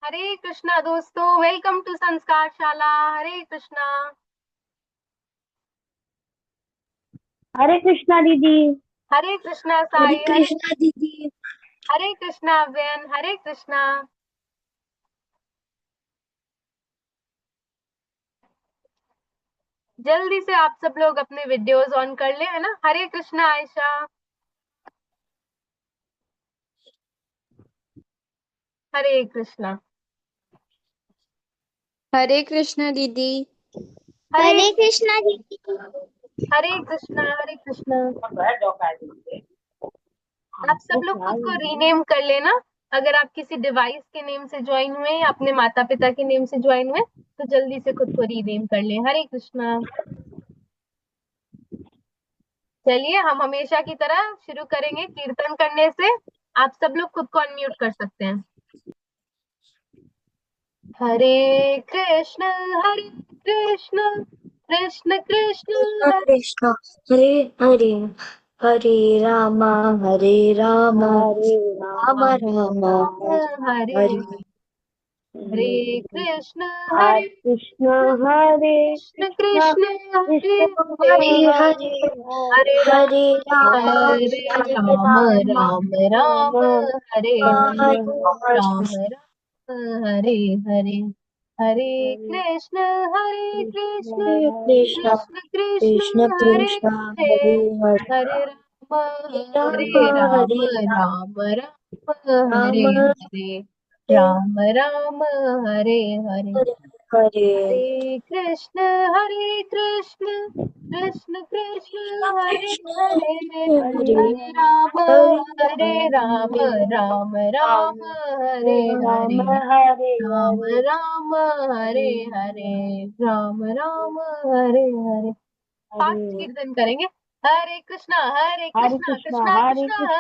हरे कृष्णा दोस्तों, welcome to संस्कार शाला। हरे कृष्णा। हरे कृष्णा दीदी। हरे कृष्णा हरे साई। हरे कृष्णा दीदी। हरे कृष्णा अव्यन। हरे कृष्णा। जल्दी से आप सब लोग अपने वीडियोस ऑन कर ले, है ना। हरे कृष्णा आयशा। हरे कृष्णा। हरे कृष्णा दीदी। हरे हरे कृष्णा दीदी। हरे कृष्णा। हरे कृष्णा। आप सब लोग खुद को रीनेम कर लेना। अगर आप किसी डिवाइस के नेम से ज्वाइन हुए या अपने माता पिता के नेम से ज्वाइन हुए तो जल्दी से खुद को रीनेम कर लें। हरे कृष्णा। चलिए, हम हमेशा की तरह शुरू करेंगे कीर्तन करने से। आप सब लोग खुद को अनम्यूट कर सकते हैं। हरे कृष्ण। हरे कृष्ण। कृष्ण कृष्ण कृष्ण हरे कृष्ण हरे हरे। हरे राम हरे राम राम राम हरे हरे हरे कृष्ण। हरे हरे कृष्ण हरे कृष्ण कृष्ण कृष्ण हरे कृष्ण हरे हरे हरे। हरे हरे राम हरे हरे राम राम राम राम हरे हरे हरे राम हरे। राम हरे हरे। हरे कृष्ण। हरे कृष्ण। हरे कृष्ण कृष्ण कृष्ण कृष्ण हरे कृष्ण हरे हरे हरे। हरे राम राम हरे राम हरे राम राम राम हरे हरे हरे राम राम हरे हरे। हरे हरे। हरे कृष्ण। हरे कृष्ण। कृष्ण कृष्ण हरे कृष्ण हरे हरे हरे राम हरे हरे राम राम राम हरे राम हरे हरे राम हरे। राम हरे हरे राम राम हरे हरे। फास्ट हरे कीर्तन करेंगे। हरे कृष्णा। हरे हरे कृष्णा कृष्ण कृष्णा हरे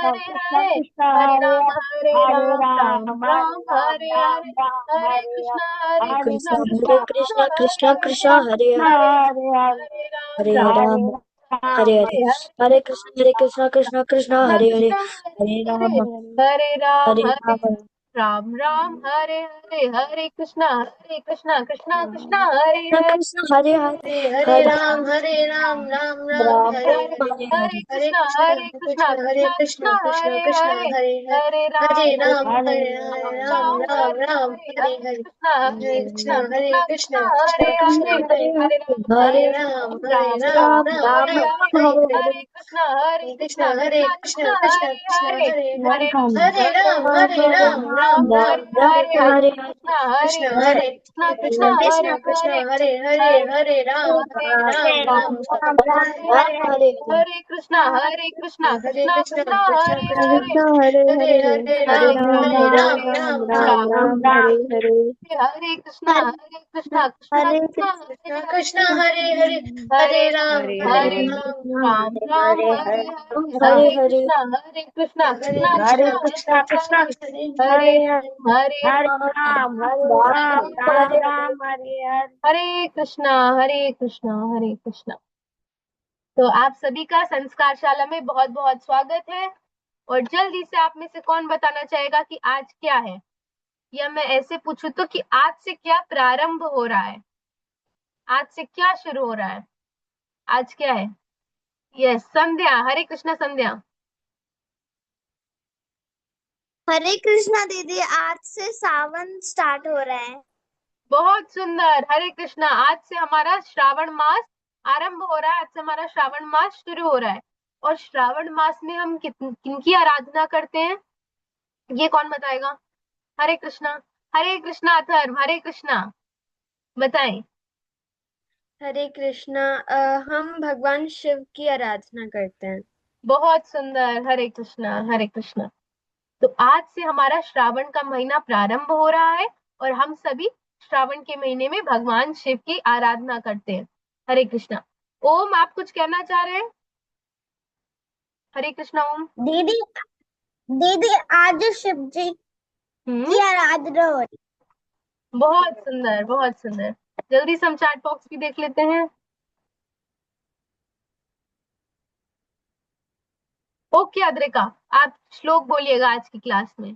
कृष्णा कृष्ण हरे कृष्ण हरे कृष्ण हरे हरे राम हरे राम राम हरे राम राम हरे राम हरे राम हरे हरे कृष्णा। हरे हरे कृष्णा कृष्ण कृष्णा हरे कृष्णा कृष्ण कृष्ण हरे कृष्ण हरे हरे हरे हरे हरे हरे राम हरे राम राम हरे हरे। हरे हरे हरे कृष्ण कृष्ण कृष्ण कृष्णा हरे हरे। कृष्णा हरे हरे राम हरे हरे राम हरे हरे राम राम राम हरे हरे हरे कृष्णा कृष्णा कृष्णा हरे कृष्ण हरे कृष्ण हरे हरे। हरे हरे हरे राम हरे राम राम राम राम हरे हरे हरे। हरे हरे हरे। कृष्णा। हरे हरे कृष्णा कृष्ण हरे कृष्णा कृष्ण कृष्णा कृष्ण हरे कृष्ण हरे हरे हरे। हरे हरे राम राम हरे हरे राम हरे राम राम राम हरे राम हरे हरे हरे हरे। कृष्णा। हरे हरे कृष्ण कृष्णा हरे कृष्णा कृष्ण कृष्णा कृष्ण हरे कृष्ण हरे हरे हरे हरे। राम हरे हरे हरे राम राम हरे राम राम राम राम राम हरे राम हरे हरे हरे हरे। हरे कृष्णा। हरे हरे कृष्ण कृष्णा हरे कृष्णा कृष्ण कृष्णा कृष्ण हरे कृष्ण हरे हरे हरे राम हरे हरे राम हरे राम राम राम राम राम राम हरे हरे हरे हरे। हरे हरे कृष्णा। कृष्ण हरे हरे हरे कृष्णा कृष्णा कृष्ण कृष्ण हरे कृष्ण हरे हरे हरे हरे हरे राम हरे हरे राम राम राम राम हरे हरे हरे हरे। हरे कृष्णा हरे कृष्णा कृष्ण कृष्णा कृष्ण हरे कृष्ण हरे हरे हरे हरे। हरे हरे राम राम हरे हरे राम राम राम राम राम राम हरे हरे हरे। हरे। हरे कृष्णा। हरे हरे कृष्णा कृष्णा हरे कृष्णा कृष्ण हरे हरे कृष्ण हरे हरे। हरे हरे राम राम हरे हरे हरे राम कृष्ण राम हरे राम हरे हरे हरे हरे हरे हरे हरे। कृष्णा। हरे कृष्णा हरे कृष्णा कृष्ण हरे कृष्णा कृष्ण हरे कृष्ण हरे हरे हरे हरे हरे हरे राम राम हरे राम हरे राम हरे हरे। हरे कृष्णा। हरे कृष्णा। हरे कृष्णा। तो आप सभी का संस्कार शाला में बहुत बहुत स्वागत है। और जल्दी से आप में से कौन बताना चाहेगा कि आज क्या है, या मैं ऐसे पूछूं तो कि आज से क्या प्रारंभ हो रहा है। आज से क्या शुरू हो रहा है। आज क्या है। यस, संध्या। हरे कृष्णा संध्या। हरे कृष्णा दीदी। आज से सावन स्टार्ट हो रहा है। बहुत सुंदर। हरे कृष्णा। आज से हमारा श्रावण मास आरंभ हो रहा है। आज से हमारा श्रावण मास शुरू हो रहा है। और श्रावण मास में हम किनकी आराधना करते हैं, ये कौन बताएगा। हरे कृष्णा। हरे कृष्णा अथर्व। हरे कृष्णा बताएं। हरे कृष्णा। हम भगवान शिव की आराधना करते हैं। बहुत सुंदर। हरे कृष्णा। हरे कृष्णा। तो आज से हमारा श्रावण का महीना प्रारंभ हो रहा है और हम सभी श्रावण के महीने में भगवान शिव की आराधना करते हैं। हरे कृष्णा। ओम, आप कुछ कहना चाह रहे हैं। हरे कृष्णा ओम। दीदी दीदी आज शिव जी हम्म। की आराधना हो रही। बहुत सुंदर, बहुत सुंदर। जल्दी से हम चैट बॉक्स भी देख लेते हैं। ओके अद्रिका, आप श्लोक बोलिएगा आज की क्लास में।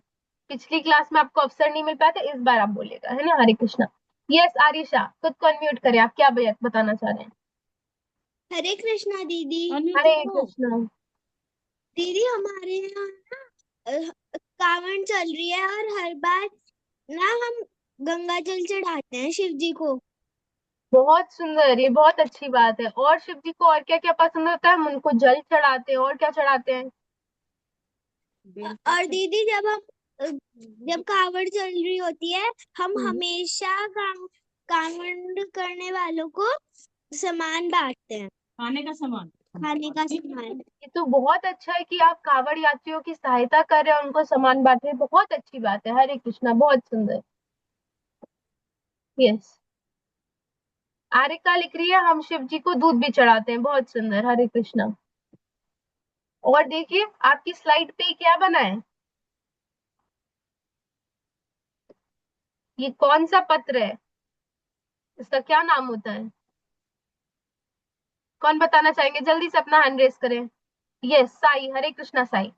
पिछली क्लास में आपको अवसर नहीं मिल पाया था, इस बार आप बोलिएगा, है ना। हरे कृष्णा। यस आरिशा, खुद को अनम्यूट करें, आप क्या बताना चाह रहे हैं। हरे कृष्णा दीदी। हरे कृष्णा। दीदी हमारे यहाँ ना कावड़ चल रही है और हर बार ना हम गंगा जल चढ़ाते हैं शिव जी को। बहुत सुंदर, ये बहुत अच्छी बात है। और शिव जी को और क्या क्या पसंद होता है, हम उनको जल चढ़ाते हैं, और क्या चढ़ाते हैं। और दीदी जब कावड़ चल रही होती है हम हम्म। हमेशा कावड़ करने वालों को सामान बांटते हैं। खाने का सामान। ये तो बहुत अच्छा है कि आप कावड़ यात्रियों की सहायता कर रहे हैं, उनको सामान बांट रहे हैं, बहुत अच्छी बात है। हरे कृष्णा, बहुत सुंदर। यस, आरिका लिख रही है हम शिव जी को दूध भी चढ़ाते हैं, बहुत सुंदर। हरे कृष्णा। और देखिए आपकी स्लाइड पे क्या बना है, ये कौन सा पत्र है, इसका क्या नाम होता है, कौन बताना चाहेंगे, जल्दी से अपना हैंड रेस करें। यस साई, हरे कृष्णा साई।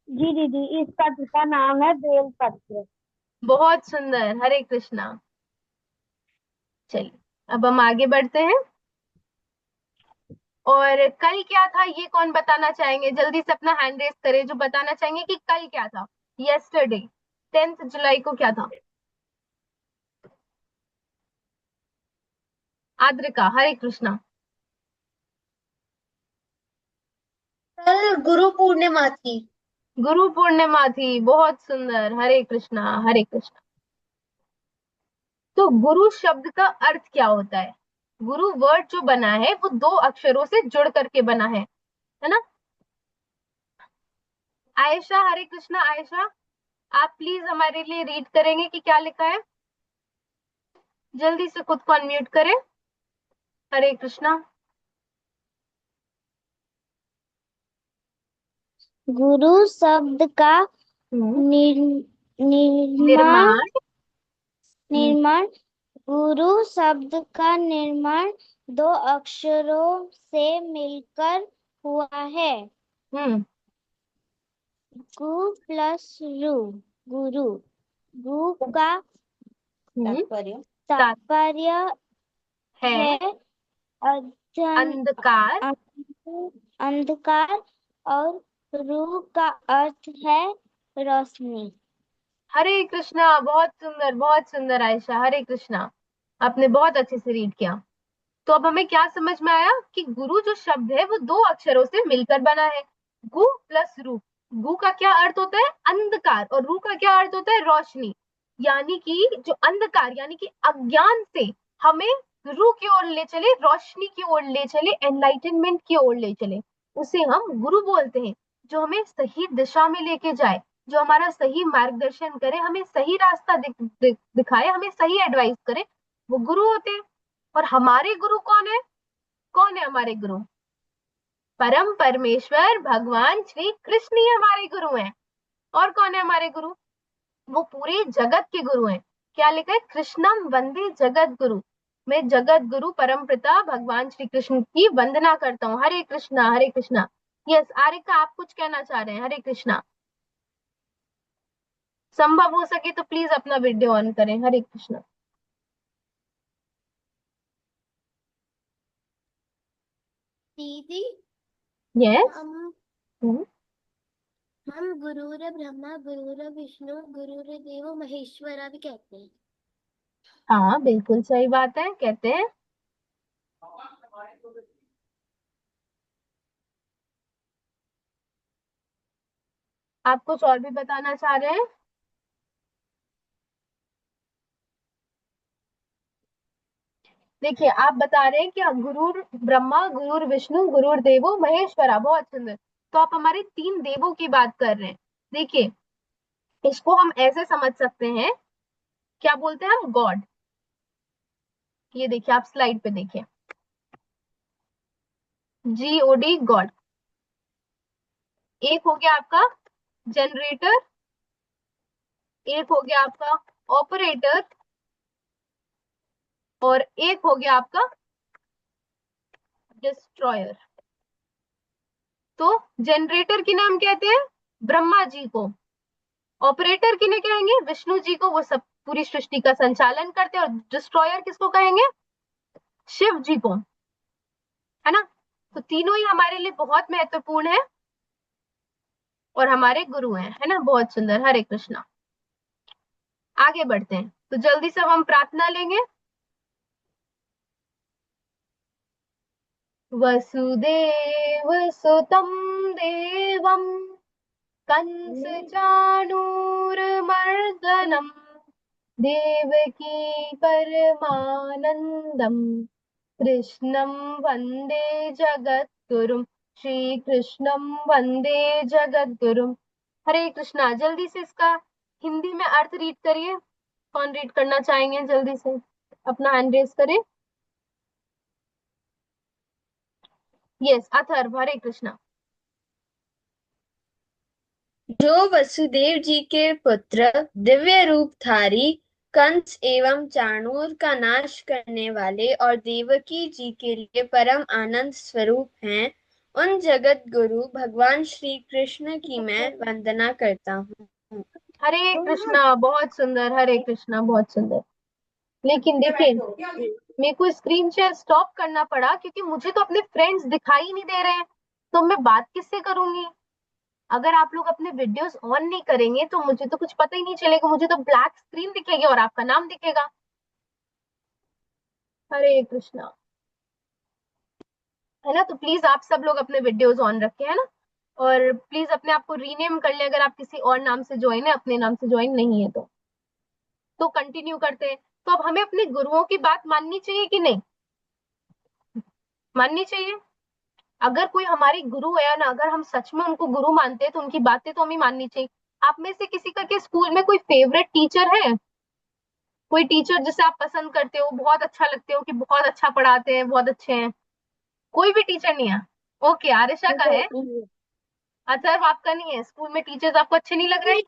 जी दीदी, इस पत्र का नाम है बेल पत्र। बहुत सुंदर, हरे कृष्णा। चलिए अब हम आगे बढ़ते हैं। और कल क्या था ये कौन बताना चाहेंगे, जल्दी से अपना हैंड रेस करें जो बताना चाहेंगे कि कल क्या था। यस्टरडे 10th जुलाई को क्या था। आद्रिका, हरे कृष्णा। कल गुरु पूर्णिमा थी। गुरु पूर्णिमा थी, बहुत सुंदर। हरे कृष्णा, हरे कृष्णा। तो गुरु शब्द का अर्थ क्या होता है। गुरु वर्ड जो बना है वो दो अक्षरों से जुड़ करके बना है ना। आयशा, हरे कृष्णा आयशा, आप प्लीज हमारे लिए रीड करेंगे कि क्या लिखा है, जल्दी से खुद को अनम्यूट करें। हरे कृष्णा। गुरु शब्द का निर, निर्माण निर्माण। निर्माण गुरु शब्द का निर्माण दो अक्षरों से मिलकर हुआ है। हम्म। गु प्लस रु, गुरु। गु का हम्म। तात तात्पर्य है है अध्ययन, अंधकार। अंधकार, और रू का अर्थ है रोशनी। हरे कृष्णा, बहुत सुंदर आयशा, हरे कृष्णा। आपने बहुत अच्छे से रीड किया। तो अब हमें क्या समझ में आया कि गुरु जो शब्द है वो दो अक्षरों से मिलकर बना है, गु प्लस रू। गु का क्या अर्थ होता है, अंधकार, और रू का क्या अर्थ होता है, रोशनी। यानी कि जो अंधकार यानी कि अज्ञान से हमें रू की ओर ले चले, रोशनी की ओर ले चले, एनलाइटनमेंट की ओर ले चले, उसे हम गुरु बोलते हैं। जो हमें सही दिशा में लेके जाए, जो हमारा सही मार्गदर्शन करे, हमें सही रास्ता दिखाए, हमें सही एडवाइस करे, वो गुरु होते हैं। और हमारे गुरु कौन है हमारे गुरु, परम परमेश्वर भगवान श्री कृष्ण ही हमारे गुरु हैं। और कौन है हमारे गुरु, वो पूरे जगत के गुरु हैं। क्या लिखा है, कृष्णम वंदे जगत गुरु। मैं जगत गुरु परम पिता भगवान श्री कृष्ण की वंदना करता हूँ। हरे कृष्णा, हरे कृष्णा। यस आरिका, आप कुछ कहना चाह रहे हैं। हरे कृष्णा। संभव हो सके तो प्लीज अपना वीडियो ऑन करें। हरे कृष्णा। दीदी यस। हम गुरुर ब्रह्मा गुरुर विष्णु गुरुर देव महेश्वरा भी कहते हैं। हाँ बिल्कुल सही बात है, कहते हैं। आप कुछ और भी बताना चाह रहे हैं। देखिए आप बता रहे हैं कि गुरुर ब्रह्मा गुरुर विष्णु गुरुर देवो महेश्वरा, बहुत सुंदर। तो आप हमारे तीन देवों की बात कर रहे हैं। देखिए इसको हम ऐसे समझ सकते हैं, क्या बोलते हैं हम, गॉड। ये देखिए आप स्लाइड पे देखिए, GOD गॉड। एक हो गया आपका जनरेटर, एक हो गया आपका ऑपरेटर, और एक हो गया आपका डिस्ट्रॉयर। तो जनरेटर की नाम कहते हैं ब्रह्मा जी को, ऑपरेटर किन्हें कहेंगे? विष्णु जी को, वो सब पूरी सृष्टि का संचालन करते हैं। और डिस्ट्रॉयर किसको कहेंगे? शिव जी को, है ना। तो तीनों ही हमारे लिए बहुत महत्वपूर्ण है और हमारे गुरु हैं, है ना। बहुत सुंदर, हरे कृष्णा। आगे बढ़ते हैं, तो जल्दी से हम प्रार्थना लेंगे। वसुदेव सुतं देवं कंस चाणूरमर्दनम देवकी परमानंदम कृष्णं वंदे जगद्गुरुम, श्री कृष्णं वंदे जगद्गुरुम। हरे कृष्णा। जल्दी से इसका हिंदी में अर्थ रीड करिए। कौन रीड करना चाहेंगे? जल्दी से अपना हैंड रेज करें। यस, अथर्व, हरे कृष्णा। जो वसुदेव जी के पुत्र दिव्य रूपधारी कंस एवं चाणूर का नाश करने वाले और देवकी जी के लिए परम आनंद स्वरूप हैं, उन जगत गुरु भगवान श्री कृष्ण की मैं वंदना करता हूँ। हरे कृष्णा, बहुत सुंदर, हरे कृष्णा, बहुत सुंदर। लेकिन देखिए, मेरे को स्क्रीन शेयर स्टॉप करना पड़ा क्योंकि मुझे तो अपने फ्रेंड्स दिखाई नहीं दे रहे हैं, तो मैं बात किससे करूंगी? अगर आप लोग अपने वीडियोस ऑन नहीं करेंगे तो मुझे तो कुछ पता ही नहीं चलेगा। मुझे तो ब्लैक स्क्रीन दिखेगी और आपका नाम दिखेगा। हरे कृष्णा, है ना। तो प्लीज आप सब लोग अपने वीडियोस ऑन रखें, है ना। और प्लीज अपने आप को रीनेम कर ले, अगर आप किसी और नाम से ज्वाइन है, अपने नाम से ज्वाइन नहीं है तो कंटिन्यू करते हैं। तो अब हमें अपने गुरुओं की बात माननी चाहिए कि नहीं? माननी चाहिए। अगर कोई हमारे गुरु है ना, अगर हम सच में उनको गुरु मानते हैं तो उनकी बातें तो हमें माननी चाहिए। आप में से किसी का क्या स्कूल में कोई फेवरेट टीचर है? कोई टीचर जिसे आप पसंद करते हो, बहुत अच्छा लगते हो, कि बहुत अच्छा पढ़ाते हैं, बहुत अच्छे हैं? कोई भी टीचर नहीं है? ओके, आरिशा का है। अथर्व, आपका नहीं है? स्कूल में टीचर्स आपको अच्छे नहीं लग रहे?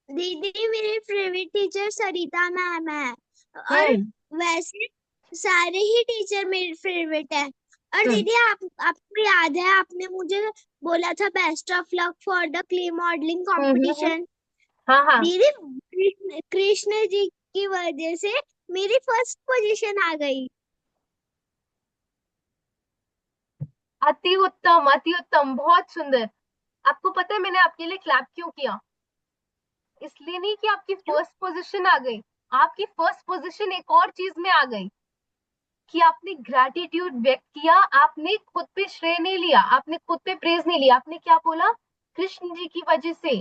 दीदी दीदी मेरी फेवरेट टीचर सरिता मैम है। और हम्म। वैसे सारे ही टीचर मेरे फेवरेट है। और हम्म। दीदी आपको याद है, आपने मुझे बोला था best of luck for the clay modelling hmm. Competition. हाँ हाँ। दीदी कृष्ण जी की वजह से मेरी फर्स्ट पोजीशन आ गई। अति उत्तम, अति उत्तम, बहुत सुंदर। आपको पता है मैंने आपके लिए क्लैप क्यों किया? इसलिए नहीं कि आपकी फर्स्ट पोजीशन आ गई, आपकी फर्स्ट पोजीशन एक और चीज में आ गई कि आपने ग्रैटिट्यूड व्यक्त किया। आपने खुद पे श्रेय नहीं लिया, आपने खुद पे प्रेज नहीं लिया। आपने क्या बोला? कृष्ण जी की वजह से।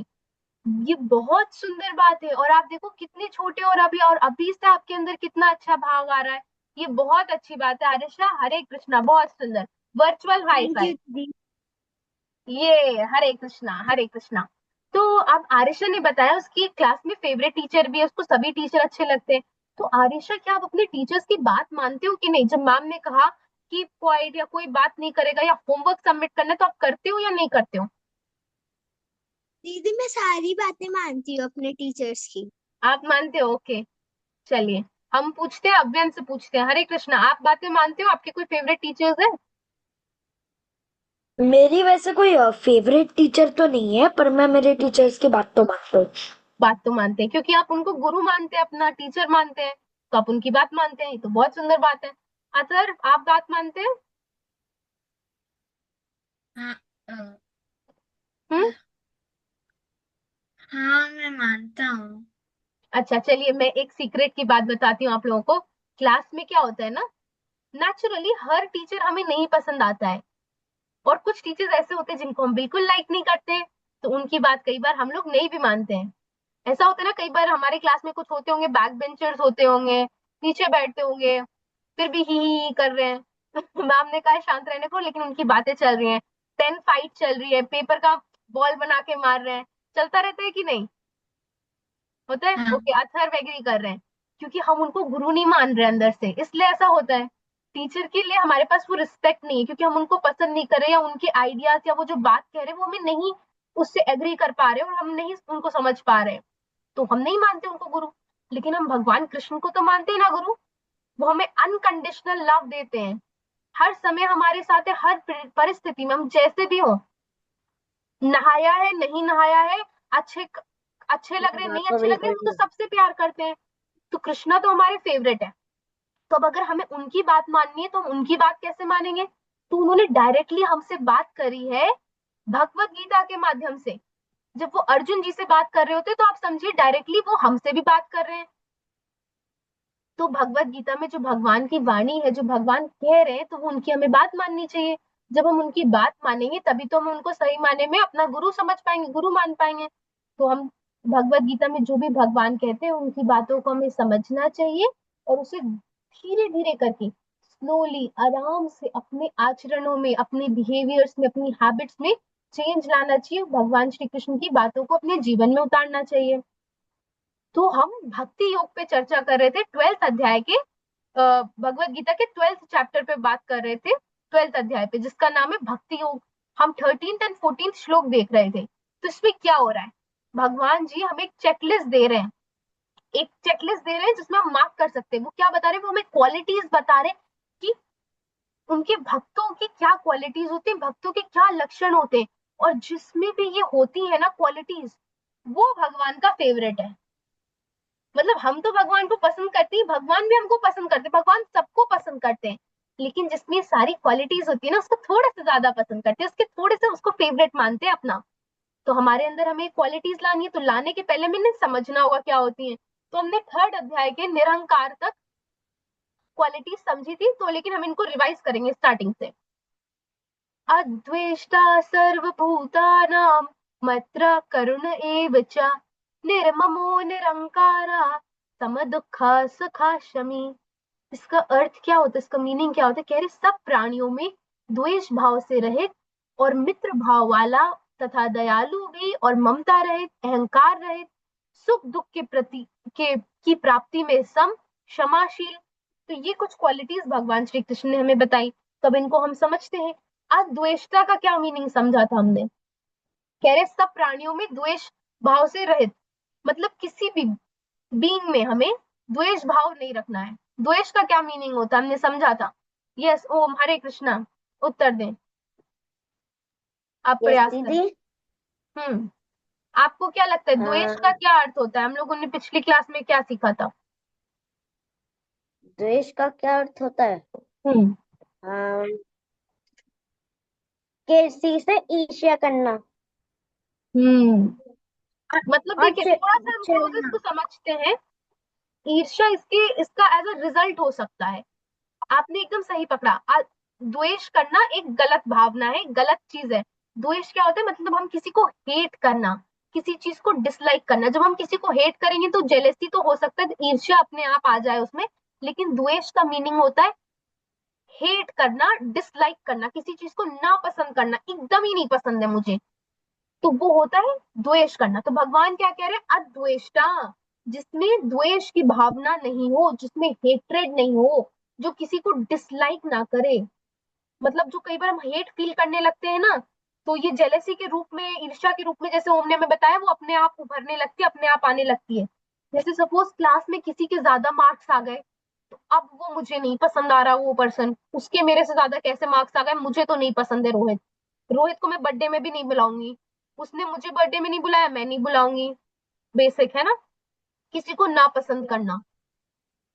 ये बहुत सुंदर बात है। और आप देखो कितने छोटे और अभी से आपके अंदर कितना अच्छा भाव आ रहा है। ये बहुत अच्छी बात है आरिशा। हरे कृष्णा, बहुत सुंदर। Virtual high thank you five. दीदी। ये हरे कृष्णा, हरे कृष्णा। तो अब आरिशा ने बताया उसकी क्लास में फेवरेट टीचर भी है, उसको सभी टीचर अच्छे लगते हैं। तो आरिशा, क्या आप अपने टीचर्स की बात मानते हो कि नहीं? जब मैम ने कहा कि क्वाइट या कोई बात नहीं करेगा या होमवर्क सबमिट करना है, तो आप करते हो या नहीं करते हो? दीदी मैं सारी बातें मानती हूँ अपने टीचर्स की। आप मानते हो? ओके, चलिए हम पूछते हैं, अव्यन से पूछते हैं। हरे कृष्णा, आप बातें मानते हो? आपके कोई फेवरेट टीचर्स है? मेरी वैसे कोई फेवरेट टीचर तो नहीं है, पर मैं मेरे टीचर्स की बात तो मानता हूँ। बात तो मानते हैं क्योंकि आप उनको गुरु मानते हैं, अपना टीचर मानते हैं, तो आप उनकी बात मानते हैं। ये तो बहुत सुंदर बात है। अतर, आप बात मानते हैं? हाँ, हम्म। हाँ मैं मानता हूँ। अच्छा, चलिए मैं एक सीक्रेट की बात बताती हूँ आप लोगों को। क्लास में क्या होता है ना, नेचुरली हर टीचर हमें नहीं पसंद आता है, और कुछ टीचर्स ऐसे होते हैं जिनको हम बिल्कुल लाइक नहीं करते, तो उनकी बात कई बार हम लोग नहीं भी मानते हैं। ऐसा होता है ना, कई बार हमारे क्लास में कुछ होते होंगे, बैक बेंचर्स होते होंगे, नीचे बैठते होंगे, फिर भी ही कर रहे हैं। मैम ने कहा है शांत रहने को, लेकिन उनकी बातें चल रही हैं। पेन फाइट चल रही है, पेपर का बॉल बना के मार रहे हैं। चलता रहता है कि नहीं? होता है। हाँ। ओके, अथर्व एग्री कर रहे हैं। क्योंकि हम उनको गुरु नहीं मान रहे अंदर से, इसलिए ऐसा होता है। टीचर के लिए हमारे पास वो रिस्पेक्ट नहीं है, क्योंकि हम उनको पसंद नहीं कर रहे, या उनके आइडियाज या वो जो बात कह रहे हैं वो हमें नहीं, उससे एग्री कर पा रहे, और हम नहीं उनको समझ पा रहे, तो हम नहीं मानते उनको गुरु। लेकिन हम भगवान कृष्ण को तो मानते हैं ना गुरु। वो हमें अनकंडीशनल लव देते हैं, हर समय हमारे साथ है, हर परिस्थिति में, हम जैसे भी हो, नहाया है नहीं नहाया है, अच्छे अच्छे लग रहे हैं, नहीं बात तो अच्छे लग रहे हैं, बिल्कुल हम तो सबसे प्यार करते हैं। तो कृष्णा तो हमारे फेवरेट है। तो अब अगर हमें उनकी बात माननी है तो हम उनकी बात कैसे मानेंगे? तो उन्होंने डायरेक्टली हमसे बात करी है भगवत गीता के माध्यम से। जब वो अर्जुन जी से बात कर रहे होते तो आप समझिए डायरेक्टली वो हमसे भी बात कर रहे हैं। तो भगवत गीता में जो भगवान की वाणी है, जो भगवान कह रहे हैं, तो वो उनकी हमें बात माननी चाहिए। जब हम उनकी बात मानेंगे तभी तो हम उनको सही माने में अपना गुरु समझ पाएंगे, गुरु मान पाएंगे। तो हम भगवत गीता में जो भी भगवान कहते हैं उनकी बातों को हमें समझना चाहिए और उसे धीरे धीरे करके, स्लोली, आराम से अपने आचरणों में, अपने बिहेवियर्स में, अपनी हैबिट्स में चेंज लाना चाहिए। भगवान श्री कृष्ण की बातों को अपने जीवन में उतारना चाहिए। तो हम भक्ति योग पे चर्चा कर रहे थे, 12th अध्याय के, भगवत गीता के 12th चैप्टर पे बात कर रहे थे, 12th अध्याय पे, जिसका नाम है भक्ति योग। हम 13th एंड 14th श्लोक देख रहे थे। तो इसमें क्या हो रहा है, भगवान जी हमें एक चेकलिस्ट दे रहे हैं, एक चेकलिस्ट दे रहे हैं जिसमें हम मार्क कर सकते हैं। वो क्या बता रहे हैं, वो हमें क्वालिटीज बता रहे हैं कि उनके भक्तों की क्या क्वालिटीज होती है, भक्तों के क्या लक्षण होते हैं। और जिसमें भी ये होती है ना क्वालिटीज, वो भगवान का फेवरेट है। मतलब हम तो भगवान को पसंद करते हैं, भगवान भी हमको पसंद करते हैं, भगवान सबको पसंद करते हैं। लेकिन जिसमें सारी क्वालिटीज होती है ना, उसको थोड़ा सा ज्यादा पसंद करते हैं, उसके थोड़े से उसको फेवरेट मानते हैं अपना। तो हमारे अंदर हमें क्वालिटीज लानी है, तो लाने के पहले हमें समझना होगा क्या होती है। तो हमने 3rd अध्याय के निरंकार तक क्वालिटीज समझी थी, तो लेकिन हम इनको रिवाइज करेंगे स्टार्टिंग से। अद्वेष्टा सर्वभूतानां मैत्र करुण एव च निर्ममो निरंकारा समदुःखा सुखा शमी। इसका अर्थ क्या होता है, इसका मीनिंग क्या होता है? कह रहे सब प्राणियों में द्वेष भाव से रहित और मित्र भाव वाला तथा दयालु भी और ममता रहित, अहंकार रहित, सुख दुख के प्रति के की प्राप्ति में सम, क्षमाशील। तो ये कुछ क्वालिटीज भगवान श्री कृष्ण ने हमें बताई। तब इनको हम समझते हैं। अद्वेष्टा का क्या मीनिंग समझा था हमने? कह रहे सब प्राणियों में द्वेष भाव से रहित, मतलब किसी भी बीइंग में हमें द्वेष भाव नहीं रखना है। द्वेष का क्या मीनिंग होता है हमने समझा था। यस, ओम, हरे कृष्णा, उत्तर दें, आप यस प्रयास करें। दीदी। आपको क्या लगता है द्वेष का हाँ, क्या अर्थ होता है? हम लोगों ने पिछली क्लास में क्या सीखा था? द्वेष का क्या अर्थ होता है? हम्म हाँ, किसी से ईर्ष्या करना। हम्म मतलब और देखिए, थोड़ा सा हम क्लोज चिढ़ना। इसको समझते हैं। ईर्ष्या इसका एज अ रिजल्ट हो सकता है। आपने एकदम सही पकड़ा। द्वेष करना एक गलत भावना है, गलत चीज है। द्वेष क्या होता है, मतलब हम किसी को हेट करना, किसी चीज को डिसलाइक करना। जब हम किसी को हेट करेंगे तो जेलेसी तो हो सकता है, ईर्ष्या अपने आप आ जाए उसमें। लेकिन द्वेष का मीनिंग होता है हेट करना, डिसलाइक करना, किसी चीज को ना पसंद करना, एकदम ही नहीं पसंद है मुझे, तो वो होता है द्वेष करना। तो भगवान क्या कह रहे हैं, अद्वेष्टा, जिसमें द्वेष की भावना नहीं हो, जिसमें हेट्रेड नहीं हो, जो किसी को डिसलाइक ना करे। मतलब जो कई बार हम हेट फील करने लगते हैं ना, तो ये जेलेसी के रूप में, ईर्ष्या के रूप में, जैसे ओम ने हमें बताया, वो अपने आप उभरने लगती है, अपने आप आने लगती है। जैसे सपोज क्लास में किसी के ज्यादा मार्क्स आ गए, तो अब वो मुझे नहीं पसंद आ रहा, वो पर्सन, उसके मेरे से ज्यादा कैसे मार्क्स आ गए, मुझे तो नहीं पसंद है रोहित। रोहित को मैं बर्थडे में भी नहीं बुलाऊंगी, उसने मुझे बर्थडे में नहीं बुलाया, मैं नहीं बुलाऊंगी। बेसिक है ना, किसी को ना पसंद करना,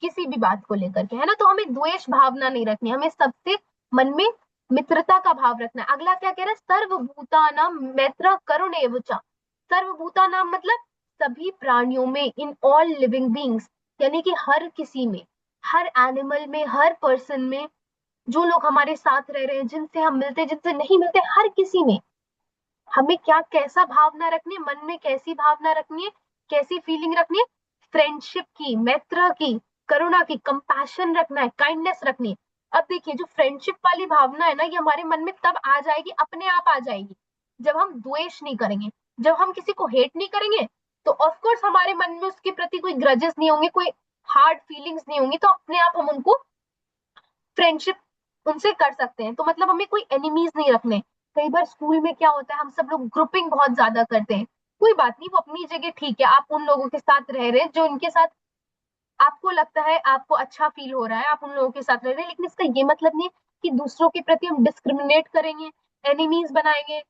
किसी भी बात को लेकर के, है ना। तो हमें द्वेष भावना नहीं रखनी, हमें सबसे मन में मित्रता का भाव रखना है। अगला क्या कह रहा है, सर्वभूतानां मैत्र करुणेव च। सर्वभूतानां मतलब सभी प्राणियों में, इन ऑल लिविंग बींग्स, यानी कि हर किसी में, हर एनिमल में, हर पर्सन में, जो लोग हमारे साथ रह रहे हैं, जिनसे हम मिलते हैं, जिनसे नहीं मिलते, हर किसी में हमें क्या, कैसा भावना रखनी है, मन में कैसी भावना रखनी है, कैसी फीलिंग रखनी है? फ्रेंडशिप की, मैत्र की, करुणा की, कंपैशन रखना है, काइंडनेस रखनी है। अब देखिए, जो फ्रेंडशिप वाली भावना है ना, ये हमारे मन में तब आ जाएगी, अपने आप आ जाएगी, जब हम द्वेष नहीं करेंगे, जब हम किसी को हेट नहीं करेंगे। तो ऑफकोर्स हमारे मन में उसके प्रति कोई ग्रजेस नहीं होंगे, कोई हार्ड फीलिंग्स नहीं होंगी, तो अपने आप हम उनको फ्रेंडशिप उनसे कर सकते हैं। तो मतलब हमें कोई एनिमीज नहीं रखने। कई बार स्कूल में क्या होता है, हम सब लोग ग्रुपिंग बहुत ज्यादा करते हैं। कोई बात नहीं, वो अपनी जगह ठीक है, आप उन लोगों के साथ रह रहे हैं जो उनके साथ आपको लगता है, आपको अच्छा फील हो रहा है, आप उन लोगों के साथ रह रहे हैं। लेकिन इसका ये मतलब नहीं कि दूसरों के प्रति हम डिस्क्रिमिनेट करेंगे, एनिमीज बनाएंगे।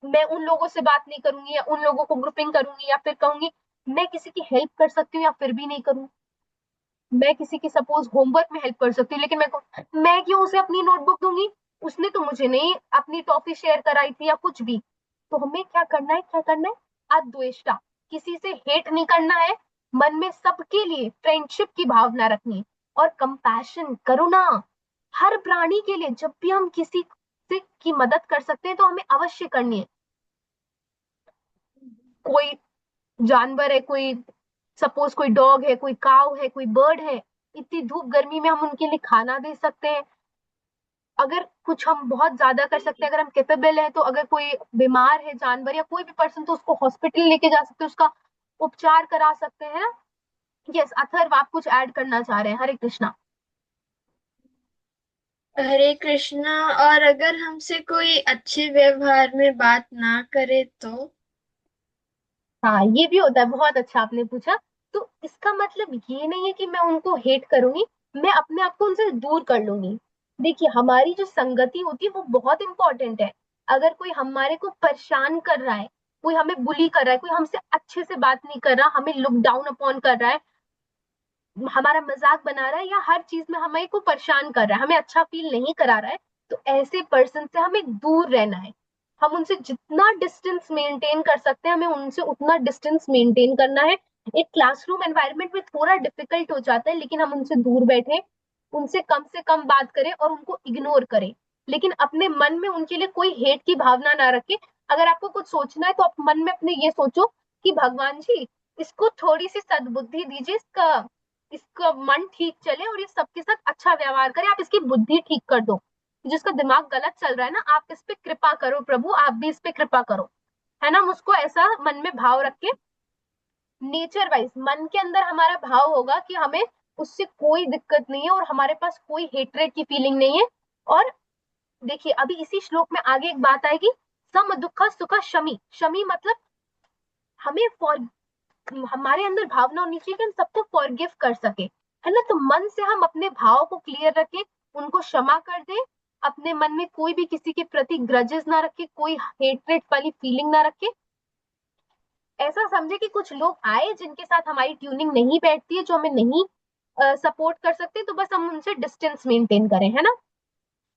मैं उन लोगों से बात नहीं करूंगी या उन लोगों को ग्रुपिंग करूंगी, या फिर कहूंगी मैं किसी की हेल्प कर सकती हूँ या फिर भी नहीं करूँ। मैं किसी की सपोज होमवर्क में हेल्प कर सकती हूँ, लेकिन मैं क्यों उसे अपनी नोटबुक दूंगी, उसने तो मुझे नहीं अपनी टॉफी शेयर कराई थी या कुछ भी। तो हमें क्या करना है, क्या करना है, अद्वेष्टा, किसी से हेट नहीं करना है, मन में सबके लिए फ्रेंडशिप की भावना रखनी है, और कंपैशन, करुणा, हर प्राणी के लिए जब भी हम किसी से की मदद कर सकते हैं तो हमें अवश्य करनी है। कोई जानवर है, कोई सपोज कोई डॉग है, कोई काव है, कोई बर्ड है, इतनी धूप गर्मी में हम उनके लिए खाना दे सकते हैं। अगर कुछ हम बहुत ज्यादा कर सकते हैं, अगर हम कैपेबल है, तो अगर कोई बीमार है जानवर या कोई भी पर्सन, तो उसको हॉस्पिटल लेके जा सकते हैं, उसका उपचार करा सकते हैं ना। यस अथर्व, आप कुछ ऐड करना चाह रहे हैं? हरे कृष्णा। हरे कृष्णा। और अगर हमसे कोई अच्छे व्यवहार में बात ना करे तो? हाँ ये भी होता है, बहुत अच्छा आपने पूछा। तो इसका मतलब ये नहीं है कि मैं उनको हेट करूंगी, मैं अपने आप को उनसे दूर कर लूंगी। देखिए हमारी जो संगति होती है वो बहुत इंपॉर्टेंट है। अगर कोई हमारे को परेशान कर रहा है, कोई हमें बुली कर रहा है, कोई हमसे अच्छे से बात नहीं कर रहा, हमें लुक डाउन अपॉन कर रहा है, हमारा मजाक बना रहा है, या हर चीज में हमें को परेशान कर रहा है, हमें अच्छा फील नहीं करा रहा है, तो ऐसे पर्सन से हमें दूर रहना है। हम उनसे जितना डिस्टेंस मेंटेन कर सकते हैं हमें उनसे उतना डिस्टेंस मेंटेन करना है। एक क्लासरूम एनवायरनमेंट में थोड़ा डिफिकल्ट हो जाता है, लेकिन हम उनसे दूर बैठे, उनसे कम से कम बात करें और उनको इग्नोर करें, लेकिन अपने मन में उनके लिए कोई हेट की भावना ना रखें। अगर आपको कुछ सोचना है तो आप मन में अपने ये सोचो कि भगवान जी, इसको थोड़ी सी सद्बुद्धि दीजिए, इसका इसका मन ठीक चले और ये सबके साथ अच्छा व्यवहार करे, आप इसकी बुद्धि ठीक कर दो, जिसका दिमाग गलत चल रहा है ना, आप इस पे कृपा करो प्रभु, आप भी इस पे कृपा करो, है ना। मुझको ऐसा मन में भाव रख के, नेचर वाइज मन के अंदर हमारा भाव होगा कि हमें उससे कोई दिक्कत नहीं है और हमारे पास कोई हेट्रेड की फीलिंग नहीं है। और देखिए अभी इसी श्लोक में आगे एक बात आएगी, सम दुख सुख शमी, शमी मतलब हमें फॉर, हमारे अंदर भावना होनी चाहिए कि हम सबको फॉरगिव कर सके, है ना। तो मन से हम अपने भाव को क्लियर रखें, उनको क्षमा कर दें, अपने मन में कोई भी किसी के प्रति ग्रजेस ना रखे, कोई हेट्रेट वाली फीलिंग ना रखे। ऐसा समझे कि कुछ लोग आए जिनके साथ हमारी ट्यूनिंग नहीं बैठती है, जो हमें नहीं सपोर्ट कर सकते, तो बस हम उनसे डिस्टेंस मेंटेन करें, है ना।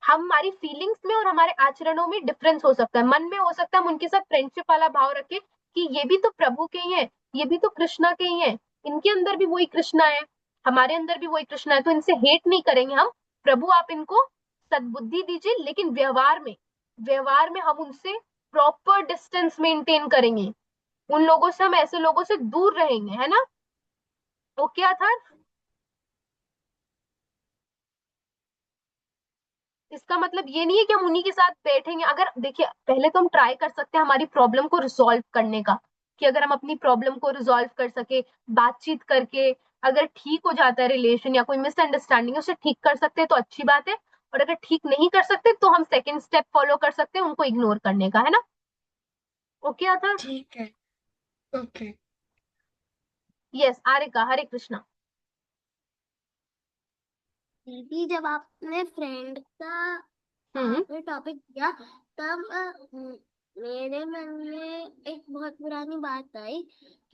हमारी फीलिंग्स में और हमारे आचरणों में डिफरेंस हो सकता है, मन में हो सकता है हम उनके साथ फ्रेंडशिप वाला भाव रखें कि ये भी तो प्रभु के ही है, ये भी तो कृष्णा के ही है, इनके अंदर भी वही कृष्णा है, हमारे अंदर भी वही कृष्णा है, तो इनसे हेट नहीं करेंगे हम, प्रभु आप इनको सद्बुद्धि दीजिए, लेकिन व्यवहार में हम उनसे प्रॉपर डिस्टेंस मेंटेन करेंगे, उन लोगों से, हम ऐसे लोगों से दूर रहेंगे, है ना। तो क्या था, इसका मतलब ये नहीं है कि हम उन्हीं के साथ बैठेंगे। अगर देखिए पहले तो हम ट्राई कर सकते हैं हमारी प्रॉब्लम को रिजॉल्व करने का, कि अगर हम अपनी प्रॉब्लम को रिजॉल्व कर सके बातचीत करके, अगर ठीक हो जाता है रिलेशन या कोई मिसअंडरस्टैंडिंग है उसे ठीक कर सकते हैं तो अच्छी बात है, और अगर ठीक नहीं कर सकते तो हम सेकेंड स्टेप फॉलो कर सकते हैं, उनको इग्नोर करने का, है ना। ओके था। ठीक है। ओके। यस आर्यका, हरे कृष्णा। दीदी जब आपने फ्रेंड का हम्म। आपने टॉपिक दिया, तब मेरे मन में एक बहुत पुरानी बात आई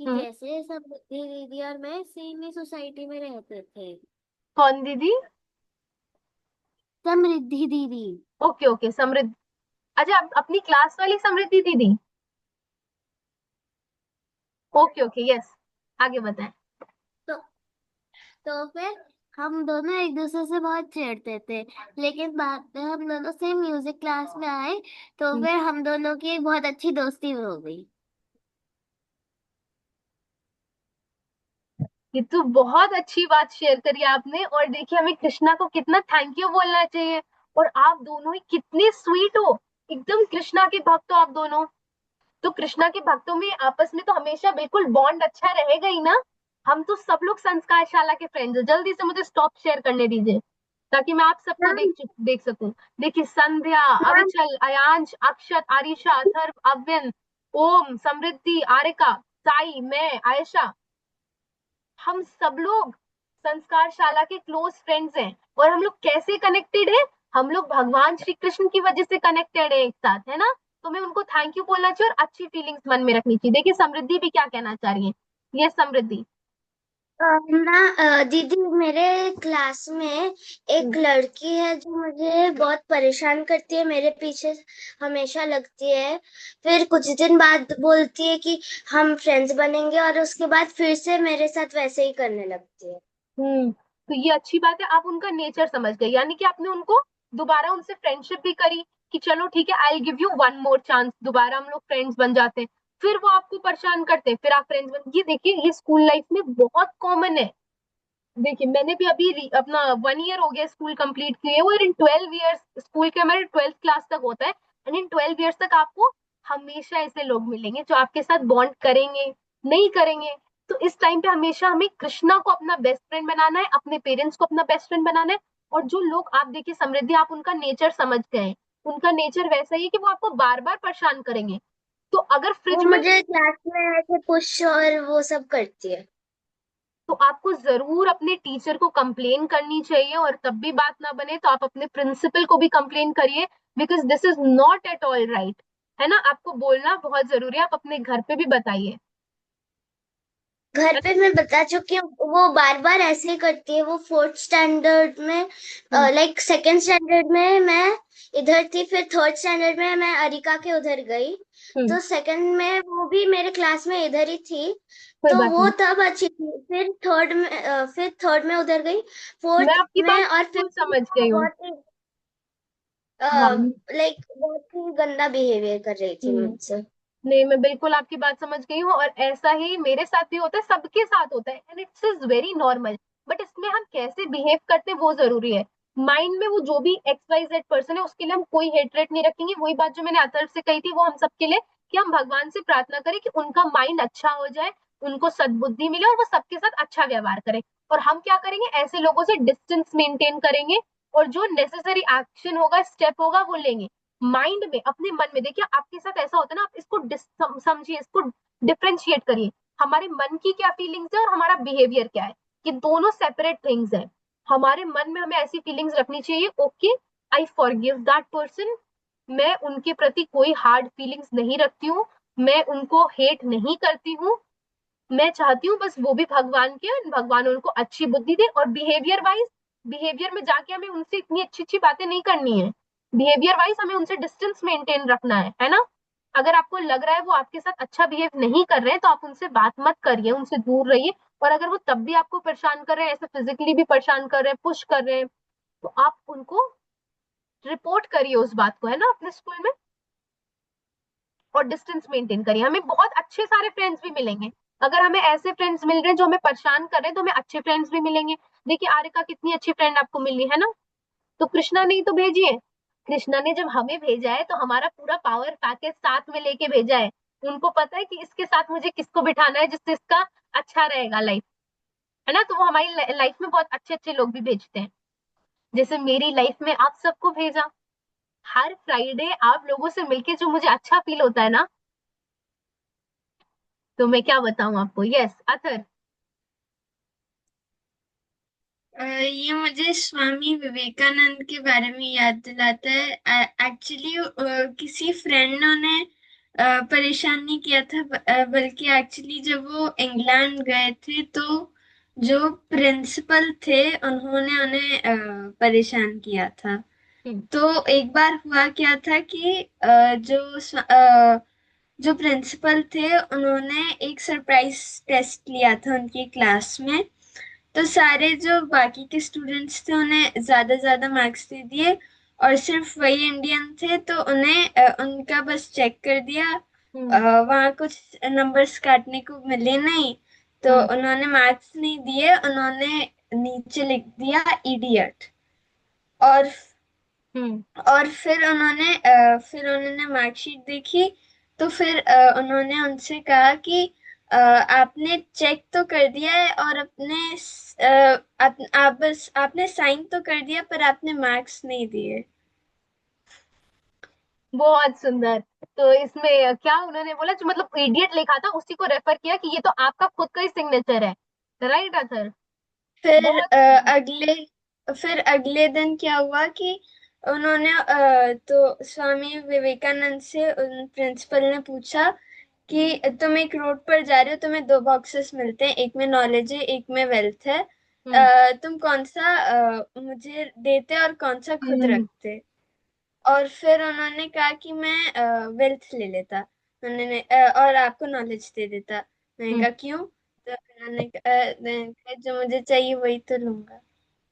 कि हम्म। जैसे सब दीदी और मैं सेम ही सोसाइटी में रहते थे। कौन दीदी? समृद्धि दीदी। ओके ओके, समृद्धि। अच्छा अपनी क्लास वाली समृद्धि दीदी। ओके ओके यस, आगे बताएं। तो तो फिर हम दोनों एक दूसरे से बहुत चिढ़ते थे, लेकिन बाद में हम दोनों सेम म्यूजिक क्लास में आए, तो हम्म, फिर हम दोनों की एक बहुत अच्छी दोस्ती हो गई। ये तो बहुत अच्छी बात शेयर करी आपने, और देखिए हमें कृष्णा को कितना थैंक यू बोलना चाहिए। और आप दोनों ही कितने स्वीट हो, एकदम कृष्णा के भक्त हो आप दोनों। तो कृष्णा के भक्तों में आपस में तो हमेशा बिल्कुल बॉन्ड अच्छा रहेगा ही ना। हम तो सब लोग संस्कारशाला के फ्रेंड्स हैं, जल्दी से मुझे स्टॉप शेयर करने दीजिए ताकि मैं आप सबको मैम, देख सकूं। देखिए संध्या, मैम, अविचल, अयांश, अक्षत, आरिशा, अथर्व, अव्यन, ओम, समृद्धि, आरिका, साई, मैं, आयशा, हम सब लोग संस्कारशाला के क्लोज फ्रेंड्स हैं। और हम लोग कैसे कनेक्टेड है, हम लोग भगवान श्री कृष्ण की वजह से कनेक्टेड है एक साथ, है ना। तुम्हें उनको थैंक यू बोलना चाहिए और अच्छी फीलिंग्स मन में रखनी चाहिए। देखिए समृद्धि भी क्या कहना चाह रही है। ये समृद्धि। दीदी, मेरे क्लास में एक हम्म। लड़की है जो मुझे बहुत परेशान करती है, मेरे पीछे हमेशा लगती है। फिर कुछ दिन बाद बोलती है कि हम फ्रेंड्स बनेंगे, और उसके बाद फिर से मेरे साथ वैसे ही करने लगती है। तो ये अच्छी बात है, आप उनका नेचर समझ गए, यानी कि आपने उनको दोबारा उनसे फ्रेंडशिप भी करी कि चलो ठीक है, I give you one more chance, दोबारा हम लोग फ्रेंड्स बन जाते हैं। फिर वो आपको परेशान करते हैं, फिर आप फ्रेंड्स बन, ये देखिए ये स्कूल लाइफ में बहुत कॉमन है। देखिए मैंने भी अभी अपना 1 ईयर हो गया स्कूल कंप्लीट किए, और इन 12 ईयर्स स्कूल के हमारे 12th क्लास तक होता है, एंड इन 12 ईयर्स तक आपको हमेशा ऐसे लोग मिलेंगे जो आपके साथ बॉन्ड करेंगे, नहीं करेंगे। तो इस टाइम पे हमेशा हमें कृष्णा को अपना बेस्ट फ्रेंड बनाना है, अपने पेरेंट्स को अपना बेस्ट फ्रेंड बनाना है। और जो लोग, आप देखिए समृद्धि, आप उनका नेचर समझ गए हैं, उनका नेचर वैसा ही है कि वो आपको बार बार परेशान करेंगे। तो अगर वो फ्रिज में, मुझे क्लास में ऐसे पुश और वो सब करती है। तो आपको जरूर अपने टीचर को कंप्लेन करनी चाहिए, और तब भी बात ना बने तो आप अपने प्रिंसिपल को भी कंप्लेन करिए, because this is not at all right. है ना, आपको बोलना बहुत जरूरी है, आप अपने घर पे भी बताइए। घर है पे मैं बता चुकी हूँ, वो बार बार ऐसे ही करती है। वो 4th स्टैंडर्ड में, ना? लाइक 2nd स्टैंडर्ड में मैं इधर थी, फिर 3rd स्टैंडर्ड में मैं अरिका के उधर गई। हम्म। तो सेकंड में वो भी मेरे क्लास में इधर ही थी। कोई तो बात वो नहीं, तब अच्छी थी। फिर थर्ड में उधर गई, मैं फोर्थ आपकी बात में, और बिल्कुल फिफ्थ में समझ वो गई हूँ। बहुत ही हाँ। बहुत ही गंदा बिहेवियर कर रही थी हम्म। मुझसे। नहीं, मैं बिल्कुल आपकी बात समझ गई हूँ, और ऐसा ही मेरे साथ भी होता है, सबके साथ होता है, and it's is very normal. But इसमें हम कैसे बिहेव करते हैं वो जरूरी है। माइंड में वो जो भी XYZ पर्सन है, उसके लिए हम कोई हेटरेट नहीं रखेंगे। वही बात जो मैंने अतर्व से कही थी, वो हम सबके लिए, कि हम भगवान से प्रार्थना करें कि उनका माइंड अच्छा हो जाए, उनको सद्बुद्धि मिले, और वो सबके साथ अच्छा व्यवहार करें। और हम क्या करेंगे, ऐसे लोगों से डिस्टेंस मेंटेन करेंगे, और जो नेसेसरी एक्शन होगा, स्टेप होगा, वो लेंगे। माइंड में, अपने मन में, देखिए आपके साथ ऐसा होता है ना, आप इसको समझिए, इसको डिफ्रेंशिएट करिए। हमारे मन की क्या फीलिंग्स है और हमारा बिहेवियर क्या है, ये दोनों सेपरेट थिंग्स है। हमारे मन में हमें ऐसी फीलिंग्स रखनी चाहिए, okay, I forgive that person, मैं उनके प्रति कोई हार्ड फीलिंग्स नहीं रखती हूँ, मैं उनको हेट नहीं करती हूँ, मैं चाहती हूँ बस वो भी भगवान के, भगवान उनको अच्छी बुद्धि दे। और बिहेवियर वाइज, बिहेवियर में जाके हमें उनसे इतनी अच्छी अच्छी बातें नहीं करनी है, बिहेवियर वाइज हमें उनसे डिस्टेंस मेंटेन रखना है ना। अगर आपको लग रहा है वो आपके साथ अच्छा बिहेव नहीं कर रहे हैं, तो आप उनसे बात मत करिए, उनसे दूर रहिए। और अगर वो तब भी आपको परेशान कर रहे हैं, ऐसे फिजिकली भी परेशान कर रहे हैं, पुश कर रहे हैं, तो आप उनको रिपोर्ट करिए उस बात को, है ना, अपने स्कूल में। और डिस्टेंस मेंटेन करिए, हमें बहुत अच्छे सारे फ्रेंड्स भी मिलेंगे। अगर हमें ऐसे फ्रेंड्स मिल रहे हैं जो हमें परेशान कर रहे हैं, तो हमें अच्छे फ्रेंड्स भी मिलेंगे। देखिए आरिका कितनी अच्छी फ्रेंड आपको मिली है ना, तो कृष्णा ने ही तो भेजी है। कृष्णा ने जब हमें भेजा है, तो हमारा पूरा पावर पैकेज साथ में लेके भेजा है। उनको पता है कि इसके साथ मुझे किसको बिठाना है जिससे इसका अच्छा रहेगा लाइफ, है ना। तो वो हमारी लाइफ में बहुत अच्छे अच्छे लोग भी भेजते हैं, जैसे मेरी लाइफ में आप सबको भेजा। हर फ्राइडे आप लोगों से मिलके जो मुझे अच्छा फील होता है ना, तो मैं क्या बताऊं आपको। यस अथर। ये मुझे स्वामी विवेकानंद के बारे में याद दिलाता है। एक्चुअली किसी फ्रेंड ने परेशान नहीं किया था, बल्कि एक्चुअली जब वो इंग्लैंड गए थे, तो जो प्रिंसिपल थे उन्होंने उन्हें परेशान किया था। हम्म। तो एक बार हुआ क्या था कि जो प्रिंसिपल थे उन्होंने एक सरप्राइज टेस्ट लिया था उनकी क्लास में। तो सारे जो बाकी के स्टूडेंट्स थे उन्हें ज्यादा ज्यादा मार्क्स दे दिए, और सिर्फ वही इंडियन थे तो उन्हें उनका बस चेक कर दिया। हम्म। वहाँ कुछ नंबर्स काटने को मिले नहीं, तो हम्म। उन्होंने मार्क्स नहीं दिए, उन्होंने नीचे लिख दिया इडियट। और हम्म। फिर उन्होंने मार्कशीट देखी। तो फिर उन्होंने उनसे कहा कि आपने चेक तो कर दिया है, और आप बस आपने साइन तो कर दिया, पर आपने मार्क्स नहीं दिए। बहुत सुंदर। तो इसमें क्या उन्होंने बोला, जो मतलब इडियट लिखा था उसी को रेफर किया कि ये तो आपका खुद का ही सिग्नेचर है, राइट अथर। फिर बहुत अ, सुंदर। अगले फिर अगले दिन क्या हुआ कि उन्होंने तो स्वामी विवेकानंद से उन प्रिंसिपल ने पूछा कि तुम एक रोड पर जा रहे हो, तुम्हें दो बॉक्सेस मिलते हैं, एक में नॉलेज है एक में वेल्थ है, हम्म तुम कौन सा मुझे देते और कौन सा खुद हम्म रखते। और फिर उन्होंने कहा कि मैं वेल्थ ले लेता, उन्होंने और आपको नॉलेज दे देता। मैंने हम्म। कहा क्यों, तो मैंने कहा, जो मुझे चाहिए वही तो लूंगा।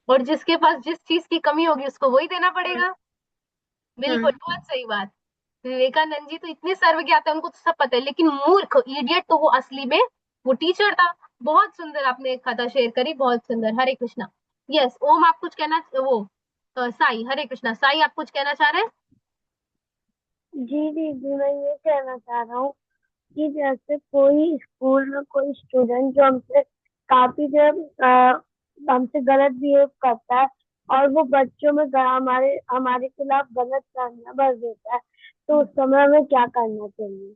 और जिसके पास जिस चीज की कमी होगी उसको वही देना हाँ पड़ेगा। बिल्कुल, हाँ। बहुत सही बात। विवेकानंद जी तो इतने सर्वज्ञाता है, उनको तो सब पता है, लेकिन मूर्ख इडियट तो वो असली में वो टीचर था। बहुत सुंदर आपने एक कथा शेयर करी, बहुत सुंदर। हरे कृष्णा। यस ओम, आप कुछ कहना वो साई, हरे कृष्णा साई, आप कुछ कहना चाह रहे हैं? जी दीदी, मैं ये कहना चाह रहा हूँ कि जैसे कोई स्कूल में कोई स्टूडेंट जो हमसे काफी देर हमसे गलत बिहेव करता है और वो बच्चों में हमारे हमारे खिलाफ गलत फहमियां भर देता है, तो उस समय हमें क्या करना चाहिए?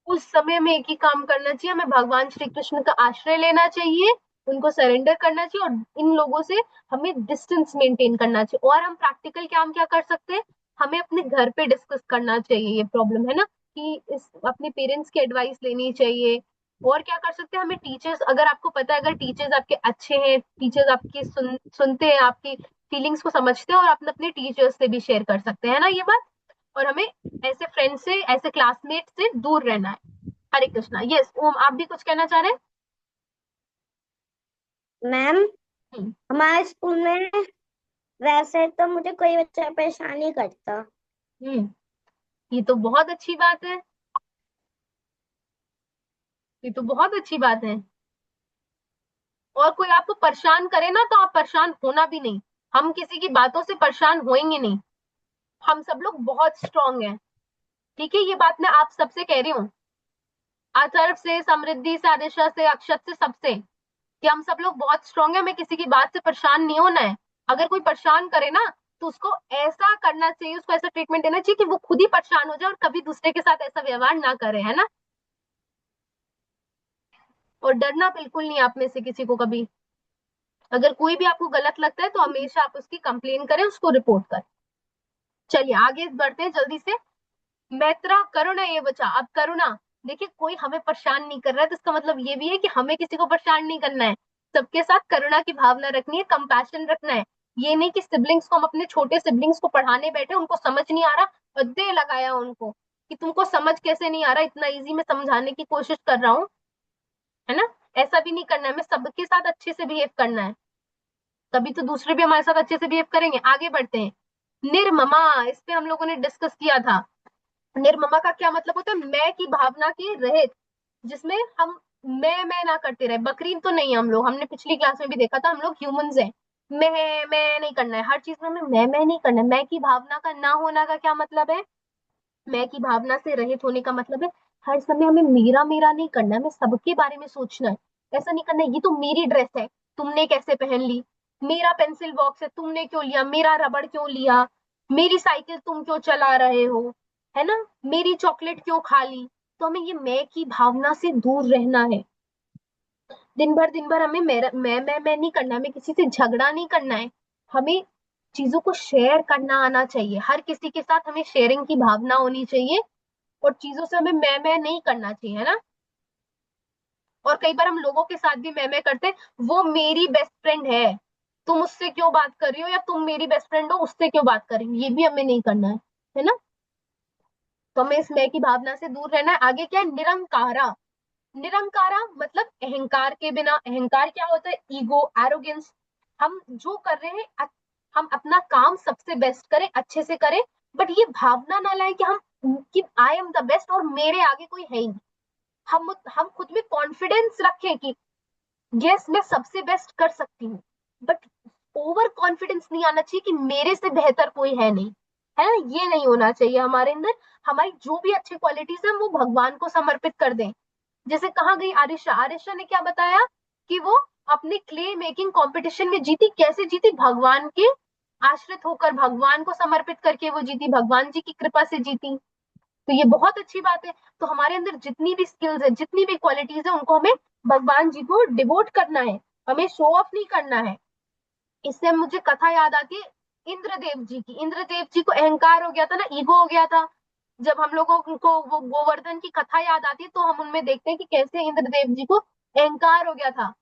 उस समय में एक ही काम करना चाहिए, हमें भगवान श्री कृष्ण का आश्रय लेना चाहिए, उनको सरेंडर करना चाहिए, और इन लोगों से हमें डिस्टेंस मेंटेन करना चाहिए। और हम प्रैक्टिकल काम क्या कर सकते हैं, हमें अपने घर पे डिस्कस करना चाहिए, ये प्रॉब्लम है ना, कि इस अपने पेरेंट्स की एडवाइस लेनी चाहिए। और क्या कर सकते हैं, हमें टीचर्स, अगर आपको पता है अगर टीचर्स आपके अच्छे हैं, टीचर्स आपकी सुनते हैं, आपकी फीलिंग्स को समझते हैं, और अपने अपने टीचर्स से भी शेयर कर सकते हैं ना ये बात। और हमें ऐसे फ्रेंड से, ऐसे क्लासमेट से दूर रहना है। हरे कृष्णा। यस ओम, आप भी कुछ कहना चाह रहे हैं? मैम, हम्म हमारे स्कूल में वैसे तो मुझे कोई बच्चा परेशान नहीं करता। हम्म, ये तो बहुत अच्छी बात है, ये तो बहुत अच्छी बात है। और कोई आपको परेशान करे ना तो आप परेशान होना भी नहीं। हम किसी की बातों से परेशान होएंगे नहीं, हम सब लोग बहुत स्ट्रांग हैं। ठीक है, ये बात मैं आप सबसे कह रही हूँ, अथर्व से, समृद्धि से, आदिशा से, अक्षत से, सबसे, कि हम सब लोग बहुत स्ट्रांग है, हमें किसी की बात से परेशान नहीं होना है। अगर कोई परेशान करे ना तो उसको ऐसा करना चाहिए, उसको ऐसा ट्रीटमेंट देना चाहिए कि वो खुद ही परेशान हो जाए और कभी दूसरे के साथ ऐसा व्यवहार ना करे, है ना। और डरना बिल्कुल नहीं आप में से किसी को कभी। अगर कोई भी आपको गलत लगता है तो हमेशा आप उसकी कंप्लेन करें, उसको रिपोर्ट करें। चलिए आगे बढ़ते हैं जल्दी से। मैत्रा करुणा ये बचा, अब करुणा। देखिए कोई हमें परेशान नहीं कर रहा है तो इसका मतलब ये भी है कि हमें किसी को परेशान नहीं करना है। सबके साथ करुणा की भावना रखनी है, कंपैशन रखना है। ये नहीं कि सिबलिंग्स को, हम अपने छोटे सिबलिंग्स को पढ़ाने बैठे, उनको समझ नहीं आ रहा और दे लगाया उनको कि तुमको समझ कैसे नहीं आ रहा, इतना इजी में समझाने की कोशिश कर रहा हूँ, है ना। ऐसा भी नहीं करना है, हमें सबके साथ अच्छे से बिहेव करना है, तभी तो दूसरे भी हमारे साथ अच्छे से बिहेव करेंगे। आगे बढ़ते हैं। निर्ममा, इस पे हम लोगों ने डिस्कस किया था। निर्ममा का क्या मतलब होता है, मैं की भावना के रहित, जिसमें हम मैं ना करते रहे। बकरी तो नहीं है हम लोग, हमने पिछली क्लास में भी देखा था, हम लोग ह्यूमंस हैं। मैं नहीं करना है, हर चीज में हमें मैं नहीं करना है। मैं की भावना का ना होना का क्या मतलब है, मैं की भावना से रहित होने का मतलब है हर समय हमें मेरा मेरा नहीं करना है, हमें सबके बारे में सोचना है। ऐसा नहीं करना है ये तो मेरी ड्रेस है, तुमने कैसे पहन ली, मेरा पेंसिल बॉक्स है तुमने क्यों लिया, मेरा रबड़ क्यों लिया, मेरी साइकिल तुम क्यों चला रहे हो, है ना, मेरी चॉकलेट क्यों खा ली। तो हमें ये मैं की भावना से दूर रहना है। दिन भर हमें मेरा मैं नहीं करना है, हमें किसी से झगड़ा नहीं करना है, हमें चीजों को शेयर करना आना चाहिए। हर किसी के साथ हमें शेयरिंग की भावना होनी चाहिए, और चीजों से हमें मैं नहीं करना चाहिए, है ना। और कई बार हम लोगों के साथ भी मैं करते हैं, वो मेरी बेस्ट फ्रेंड है, तुम उससे क्यों बात कर रही हो, या तुम मेरी बेस्ट फ्रेंड हो उससे क्यों बात कर रही हो, ये भी हमें नहीं करना है ना। तो हमें इस मैं की भावना से दूर रहना है। आगे क्या है, निरंकारा। निरंकारा मतलब अहंकार के बिना। अहंकार क्या होता है, ईगो, एरोगेंस। हम जो कर रहे हैं हम अपना काम सबसे बेस्ट करें, अच्छे से करें, बट ये भावना ना लाए कि हम कि आई एम द बेस्ट और मेरे आगे कोई है ही नहीं। हम खुद में कॉन्फिडेंस रखें कि यस मैं सबसे बेस्ट कर सकती हूँ, बट ओवर कॉन्फिडेंस नहीं आना चाहिए कि मेरे से बेहतर कोई है नहीं, है ना, ये नहीं होना चाहिए हमारे अंदर। हमारी जो भी अच्छी क्वालिटीज है वो भगवान को समर्पित कर दें। जैसे कहा गई आरिशा, आरिशा ने क्या बताया कि वो अपनी क्ले मेकिंग कंपटीशन में जीती, कैसे जीती, भगवान के आश्रित होकर, भगवान को समर्पित करके वो जीती, भगवान जी की कृपा से जीती। तो ये बहुत अच्छी बात है। तो हमारे अंदर जितनी भी स्किल्स है, जितनी भी क्वालिटीज है, उनको हमें भगवान जी को डिवोट करना है, हमें शो ऑफ नहीं करना है। इससे मुझे कथा याद आती है, इंद्रदेव जी की। इंद्रदेव जी को अहंकार हो गया था ना, ईगो हो गया था। जब हम लोगों को वो गोवर्धन की कथा याद आती है तो हम उनमें देखते हैं कि कैसे इंद्रदेव जी को अहंकार हो गया था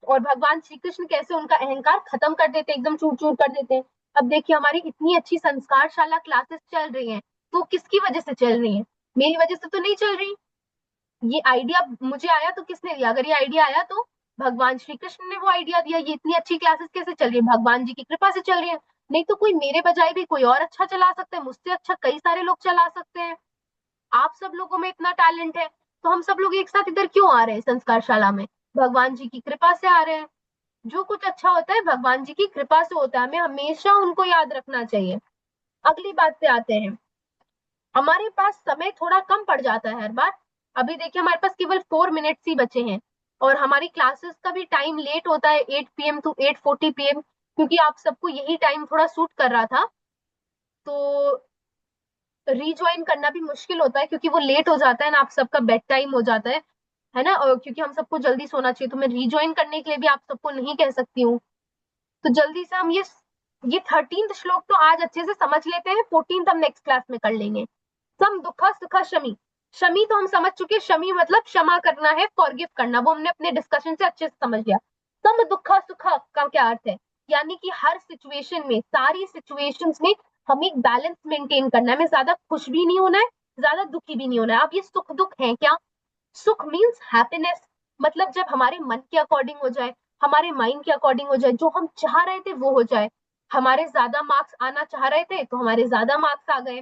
और भगवान श्री कृष्ण कैसे उनका अहंकार खत्म कर देते, एकदम चूर चूर कर देते हैं। अब देखिए हमारी इतनी अच्छी संस्कारशाला क्लासेस चल रही हैं, तो किसकी वजह से चल रही हैं? मेरी वजह से तो नहीं चल रही। ये आइडिया मुझे आया तो किसने दिया? अगर ये आइडिया आया तो भगवान श्री कृष्ण ने वो आइडिया दिया। ये इतनी अच्छी क्लासेस कैसे चल रही है? भगवान जी की कृपा से चल रही है। नहीं तो कोई मेरे बजाय भी कोई और अच्छा चला सकता है, मुझसे अच्छा कई सारे लोग चला सकते हैं। आप सब लोगों में इतना टैलेंट है, तो हम सब लोग एक साथ इधर क्यों आ रहे हैं संस्कारशाला में? भगवान जी की कृपा से आ रहे हैं। जो कुछ अच्छा होता है भगवान जी की कृपा से होता है, हमें हमेशा उनको याद रखना चाहिए। अगली बात पे आते हैं। हमारे पास समय थोड़ा कम पड़ जाता है हर बार। अभी देखिए हमारे पास केवल 4 मिनट्स ही बचे हैं और हमारी क्लासेस का भी टाइम लेट होता है, 8 PM टू 8:40 PM, क्योंकि आप सबको यही टाइम थोड़ा सूट कर रहा था। तो रीज्वाइन करना भी मुश्किल होता है क्योंकि वो लेट हो जाता है ना, आप सबका बेड टाइम हो जाता है ना, और क्योंकि हम सबको जल्दी सोना चाहिए, तो मैं रीज्वाइन करने के लिए भी आप सबको नहीं कह सकती हूँ। तो जल्दी से हम ये 13th श्लोक तो आज अच्छे से समझ लेते हैं, 14th हम नेक्स्ट क्लास में कर लेंगे। सम दुखा सुखा शमी। शमी तो हम समझ चुके, शमी मतलब क्षमा करना है, फॉरगिव करना, वो हमने अपने डिस्कशन से अच्छे से समझ लिया। सम दुखा सुखा का क्या अर्थ है? यानी कि हर सिचुएशन में, सारी सिचुएशंस में हमें एक बैलेंस मेंटेन करना है। हमें ज्यादा खुश भी नहीं होना है, ज्यादा दुखी भी नहीं होना है। अब ये सुख दुख है क्या? सुख मीन्स हैप्पीनेस, मतलब जब हमारे मन के अकॉर्डिंग हो जाए, हमारे माइंड के अकॉर्डिंग हो जाए, जो हम चाह रहे थे वो हो जाए। हमारे ज्यादा मार्क्स आना चाह रहे थे तो हमारे ज्यादा मार्क्स आ गए,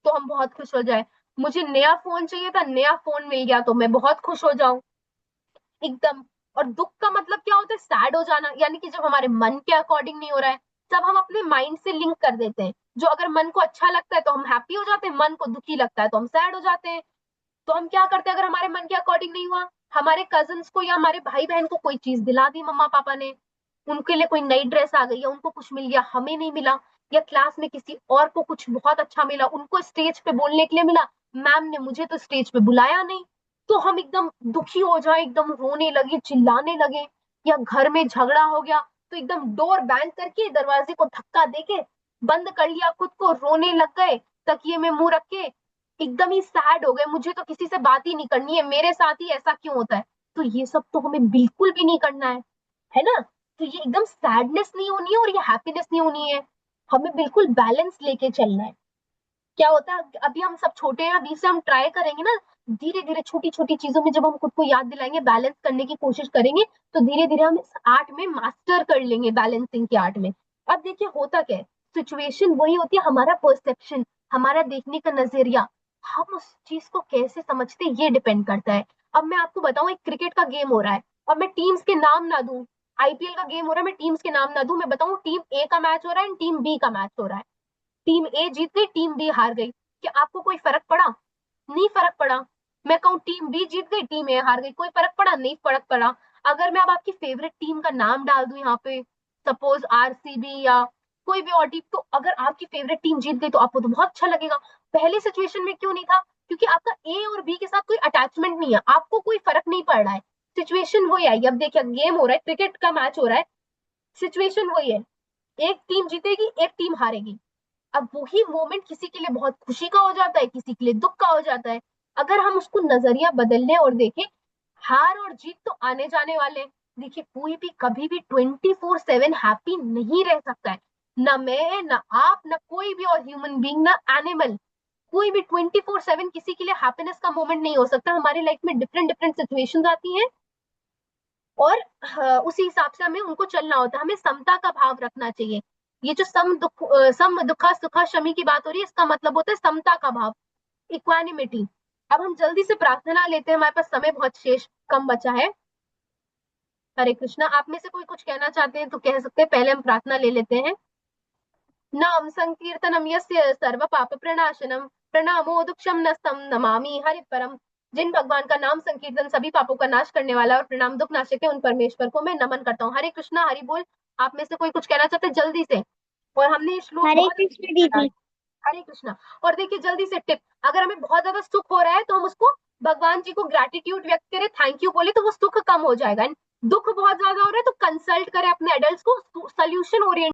तो हम बहुत खुश हो जाए। मुझे नया फोन चाहिए था, नया फोन मिल गया तो मैं बहुत खुश हो जाऊं एकदम। और दुख का मतलब क्या होता है? सैड हो जाना, यानी कि जब हमारे मन के अकॉर्डिंग नहीं हो रहा है, तब हम अपने माइंड से लिंक कर देते हैं। जो अगर मन को अच्छा लगता है तो हम हैप्पी हो जाते हैं, मन को दुखी लगता है तो हम सैड हो जाते हैं। तो हम क्या करते हैं? अगर हमारे मन के अकॉर्डिंग नहीं हुआ, हमारे कजन्स को या हमारे भाई बहन को कोई चीज दिला दी मम्मा पापा ने, उनके लिए कोई नई ड्रेस आ गई या उनको कुछ मिल गया, हमें नहीं मिला, या क्लास में किसी और को कुछ बहुत अच्छा मिला, उनको स्टेज पे बोलने के लिए मिला, मैम ने मुझे तो स्टेज पे बुलाया नहीं, तो हम एकदम दुखी हो जाए, एकदम रोने लगे, चिल्लाने लगे। या घर में झगड़ा हो गया तो एकदम डोर बैंग करके, दरवाजे को धक्का देके बंद कर लिया, खुद को रोने लग गए, तकिए में मुंह रख के एकदम ही सैड हो गए, मुझे तो किसी से बात ही नहीं करनी है, मेरे साथ ही ऐसा क्यों होता है। तो ये सब तो हमें बिल्कुल भी नहीं करना है ना? तो ये एकदम सैडनेस नहीं होनी है और ये हैप्पीनेस नहीं होनी है, हमें बिल्कुल बैलेंस लेके चलना है। क्या होता है, अभी हम सब छोटे हैं, अभी से हम ट्राई करेंगे ना, धीरे धीरे छोटी छोटी चीजों में जब हम खुद को याद दिलाएंगे, बैलेंस करने की कोशिश करेंगे, तो धीरे धीरे हम इस आर्ट में मास्टर कर लेंगे, बैलेंसिंग के आर्ट में। अब देखिए होता क्या है, सिचुएशन वही होती है, हमारा परसेप्शन, हमारा देखने का नजरिया, हम उस चीज को कैसे समझते हैं ये डिपेंड करता है। अब मैं आपको बताऊं, एक क्रिकेट का गेम हो रहा है और मैं टीम्स के नाम ना दूं, आईपीएल का गेम हो रहा है, मैं टीम्स के नाम ना दूं, मैं बताऊं टीम ए का मैच हो रहा है, टीम बी का मैच हो रहा है, टीम ए जीत गई, टीम बी हार गई, क्या आपको कोई फर्क पड़ा? नहीं फर्क पड़ा। मैं कहूँ टीम बी जीत गई, टीम ए हार गई, कोई फर्क पड़ा? नहीं फर्क पड़ा। अगर मैं अब आपकी फेवरेट टीम का नाम डाल दूं यहाँ पे, सपोज आरसीबी या कोई भी और टीम, तो अगर आपकी फेवरेट टीम जीत गई तो आपको तो बहुत अच्छा लगेगा। पहले सिचुएशन में क्यों नहीं था? क्योंकि आपका ए और बी के साथ कोई अटैचमेंट नहीं है, आपको कोई फर्क नहीं पड़ रहा है। सिचुएशन वही आई, अब देखिए गेम हो रहा है, क्रिकेट का मैच हो रहा है, सिचुएशन वही है, एक टीम जीतेगी, एक टीम हारेगी। अब वही मोमेंट किसी के लिए बहुत खुशी का हो जाता है, किसी के लिए दुख का हो जाता है। अगर हम उसको नजरिया बदल लें और देखें, हार और जीत तो आने जाने वाले हैं। देखिए कोई भी कभी भी 24/7 हैप्पी नहीं रह सकता है, ना मैं, ना आप, ना कोई भी और ह्यूमन बीइंग, ना एनिमल, कोई भी 24/7 किसी के लिए हैप्पीनेस का मोमेंट नहीं हो सकता। हमारी लाइफ में डिफरेंट डिफरेंट सिचुएशंस आती हैं और उसी हिसाब से हमें उनको चलना होता है, हमें समता का भाव रखना चाहिए। ये जो सम दुखा सुखा शमी की बात हो रही है, इसका मतलब होता है समता का भाव, इक्वानिमिटी। अब हम जल्दी से प्रार्थना लेते हैं, हमारे पास समय बहुत शेष कम बचा है। हरे कृष्णा, आप में से कोई कुछ कहना चाहते हैं तो कह सकते हैं, पहले हम प्रार्थना ले लेते हैं। नाम संकीर्तनम यस्य सर्व पाप प्रणाशनम प्रणामो दुक्षम नस्तम नमामि हरि परम। जिन भगवान का नाम संकीर्तन सभी पापों का नाश करने वाला और प्रणाम दुख नाशक है, उन परमेश्वर को मैं नमन करता हूँ। हरे कृष्णा, हरि बोल। आप में से कोई कुछ कहना चाहते हैं जल्दी से? और हमने ये श्लोक हरे बहुत कृष्ण दीदी। हरे कृष्णा। और देखिए जल्दी से टिप, अगर हमें बहुत ज्यादा सुख हो रहा है तो हम उसको भगवान जी को ग्रेटिट्यूड व्यक्त करें, थैंक यू बोले, तो वो सुख कम हो जाएगा। दुख बहुत ज्यादा हो रहा है तो कंसल्ट करें अपने एडल्ट को, सोल्यूशन ओरिएंटेड